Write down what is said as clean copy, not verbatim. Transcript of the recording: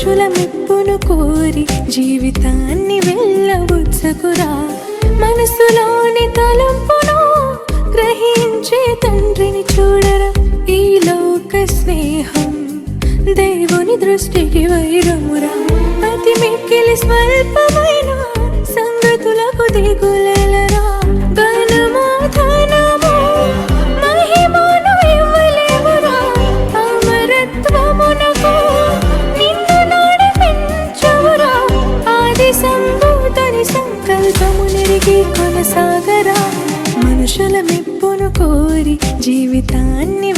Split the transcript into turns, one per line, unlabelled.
మనుషుల మెప్పును కోరి జీవితాన్ని వెళ్ళబుచ్చకురా. మనసులోని తలంపును గ్రహించే తండ్రిని చూడరా. ఈ లోక స్నేహం దేవుని దృష్టికి వైరమురా. అతి మిక్కిలి స్వల్పమైన సంగతులకు దిగులెలరా. ఘనము ధనము మహిమను ఇవ్వలేవురా. అమరత్వమునకు నిన్ను నడిపించురా. ఆది సంభూతుని సంకల్పము నెరిగి కొనసాగరా. మనుషుల మెప్పును కోరి జీవితాన్ని